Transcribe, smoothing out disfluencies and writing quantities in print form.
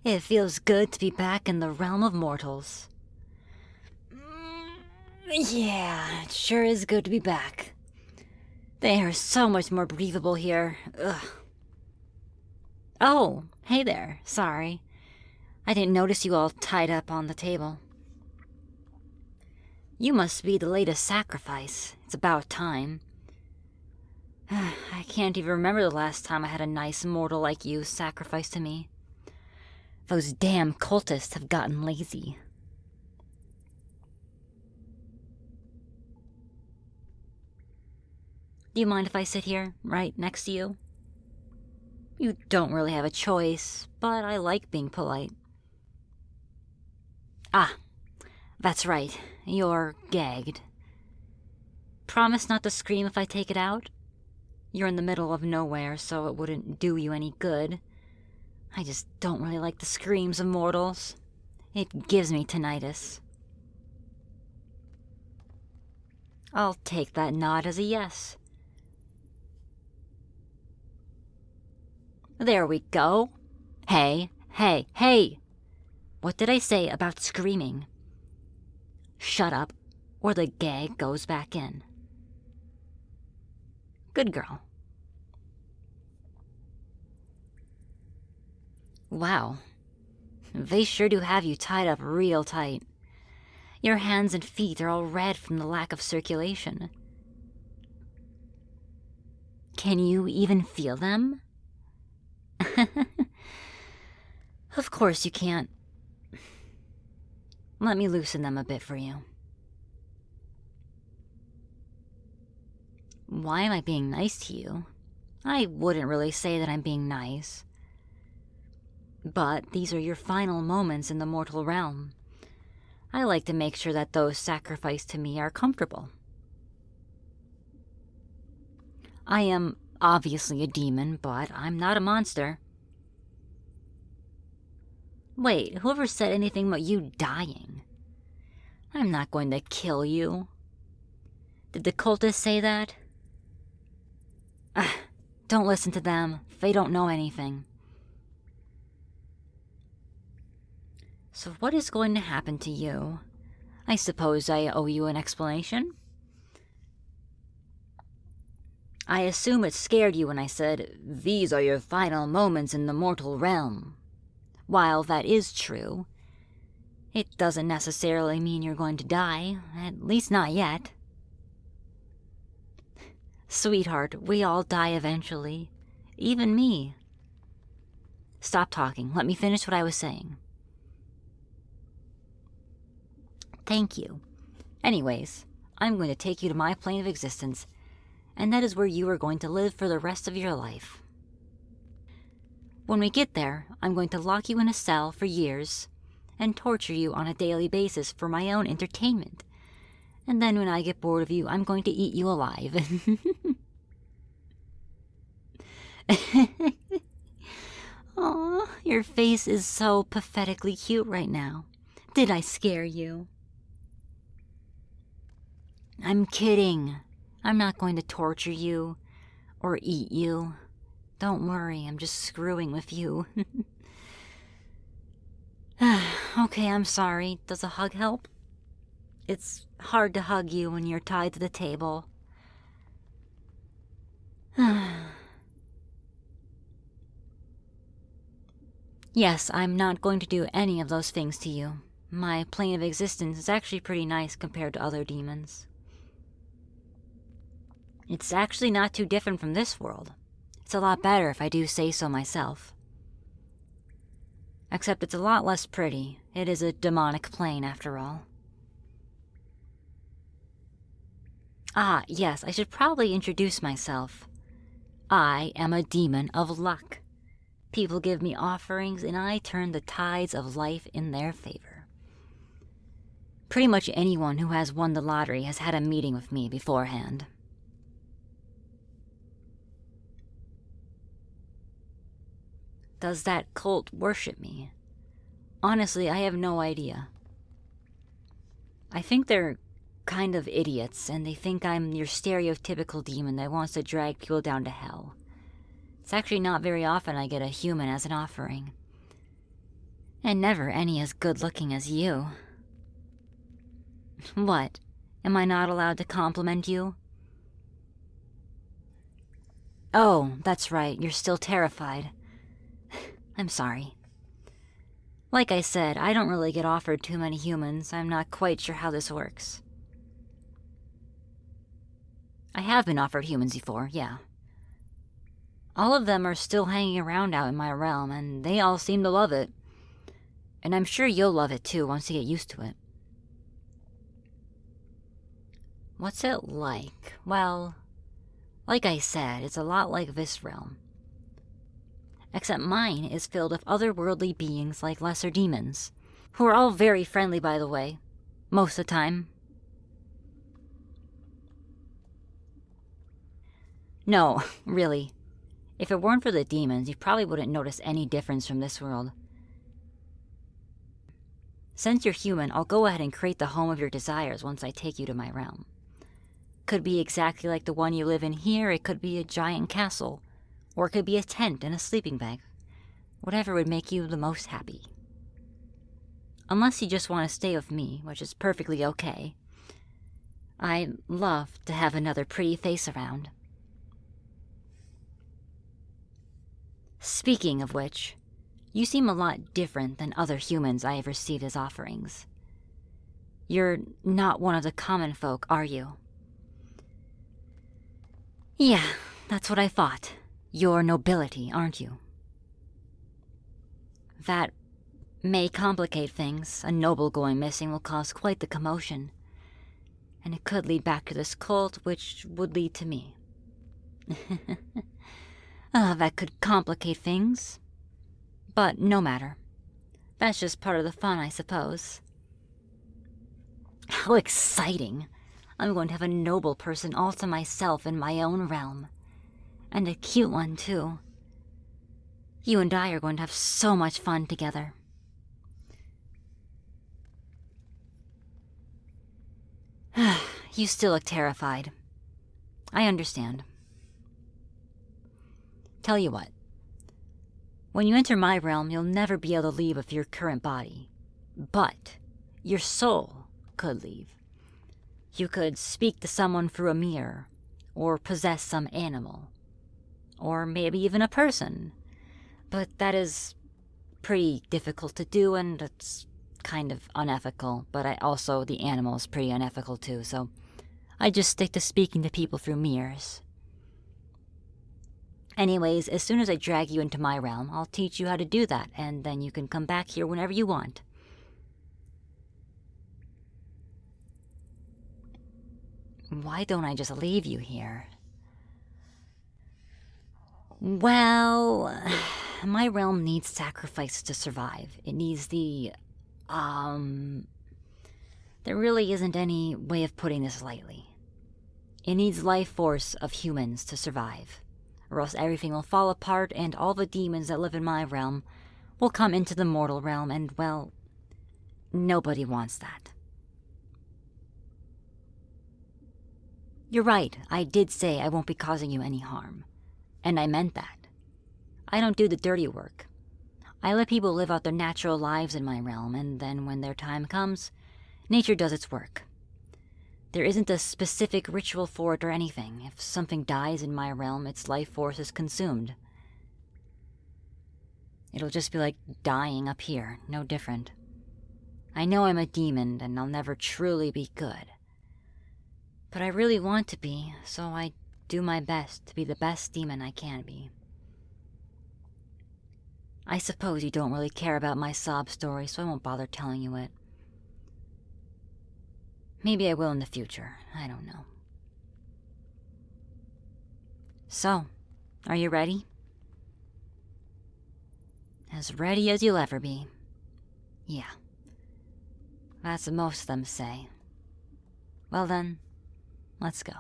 It feels good to be back in the realm of mortals. Yeah, it sure is good to be back. They are so much more breathable here. Ugh. Oh, hey there. Sorry. I didn't notice you all tied up on the table. You must be the latest sacrifice. It's about time. I can't even remember the last time I had a nice mortal like you sacrificed to me. Those damn cultists have gotten lazy. Do you mind if I sit here, right next to you? You don't really have a choice, but I like being polite. Ah, that's right. You're gagged. Promise not to scream if I take it out? You're in the middle of nowhere, so it wouldn't do you any good. I just don't really like the screams of mortals. It gives me tinnitus. I'll take that nod as a yes. There we go. Hey, hey, hey! What did I say about screaming? Shut up, or the gag goes back in. Good girl. Wow. They sure do have you tied up real tight. Your hands and feet are all red from the lack of circulation. Can you even feel them? Of course you can't. Let me loosen them a bit for you. Why am I being nice to you? I wouldn't really say that I'm being nice. But these are your final moments in the mortal realm. I like to make sure that those sacrificed to me are comfortable. I am obviously a demon, but I'm not a monster. Wait, whoever said anything about you dying? I'm not going to kill you. Did the cultists say that? Don't listen to them. They don't know anything. So what is going to happen to you? I suppose I owe you an explanation? I assume it scared you when I said, "These are your final moments in the mortal realm." While that is true, it doesn't necessarily mean you're going to die, at least not yet. Sweetheart, we all die eventually. Even me. Stop talking. Let me finish what I was saying. Thank you. Anyways, I'm going to take you to my plane of existence, and that is where you are going to live for the rest of your life. When we get there, I'm going to lock you in a cell for years and torture you on a daily basis for my own entertainment. And then when I get bored of you, I'm going to eat you alive. Aw, your face is so pathetically cute right now. Did I scare you? I'm kidding. I'm not going to torture you or eat you. Don't worry, I'm just screwing with you. Okay, I'm sorry. Does a hug help? It's hard to hug you when you're tied to the table. Yes, I'm not going to do any of those things to you. My plane of existence is actually pretty nice compared to other demons. It's actually not too different from this world. It's a lot better if I do say so myself. Except it's a lot less pretty. It is a demonic plane, after all. Ah, yes, I should probably introduce myself. I am a demon of luck. People give me offerings, and I turn the tides of life in their favor. Pretty much anyone who has won the lottery has had a meeting with me beforehand. Does that cult worship me? Honestly, I have no idea. I think they're kind of idiots, and they think I'm your stereotypical demon that wants to drag people down to hell. It's actually not very often I get a human as an offering. And never any as good-looking as you. What? Am I not allowed to compliment you? Oh, that's right, you're still terrified. I'm sorry. Like I said, I don't really get offered too many humans. I'm not quite sure how this works. I have been offered humans before, yeah. All of them are still hanging around out in my realm, and they all seem to love it. And I'm sure you'll love it too once you get used to it. What's it like? Well, like I said, it's a lot like this realm. Except mine is filled with otherworldly beings like lesser demons, who are all very friendly, by the way, most of the time. No, really. If it weren't for the demons, you probably wouldn't notice any difference from this world. Since you're human, I'll go ahead and create the home of your desires once I take you to my realm. Could be exactly like the one you live in here, it could be a giant castle, or it could be a tent and a sleeping bag. Whatever would make you the most happy. Unless you just want to stay with me, which is perfectly okay. I'd love to have another pretty face around. Speaking of which, you seem a lot different than other humans I have received as offerings. You're not one of the common folk, are you? Yeah, that's what I thought. You're nobility, aren't you? That may complicate things. A noble going missing will cause quite the commotion. And it could lead back to this cult, which would lead to me. That could complicate things. But no matter. That's just part of the fun, I suppose. How exciting! I'm going to have a noble person all to myself in my own realm. And a cute one, too. You and I are going to have so much fun together. You still look terrified. I understand. Tell you what. When you enter my realm, you'll never be able to leave with your current body. But your soul could leave. You could speak to someone through a mirror, or possess some animal, or maybe even a person. But that is pretty difficult to do, and it's kind of unethical. But the animal is pretty unethical too, so I just stick to speaking to people through mirrors. Anyways, as soon as I drag you into my realm, I'll teach you how to do that, and then you can come back here whenever you want. Why don't I just leave you here? Well, my realm needs sacrifices to survive. It needs the, there really isn't any way of putting this lightly. It needs life force of humans to survive, or else everything will fall apart and all the demons that live in my realm will come into the mortal realm and, well, nobody wants that. You're right, I did say I won't be causing you any harm. And I meant that. I don't do the dirty work. I let people live out their natural lives in my realm, and then when their time comes, nature does its work. There isn't a specific ritual for it or anything. If something dies in my realm, its life force is consumed. It'll just be like dying up here, no different. I know I'm a demon, and I'll never truly be good. But I really want to be, so I do my best to be the best demon I can be. I suppose you don't really care about my sob story, so I won't bother telling you it. Maybe I will in the future, I don't know. So, are you ready? As ready as you'll ever be. Yeah. That's what most of them say. Well then, let's go.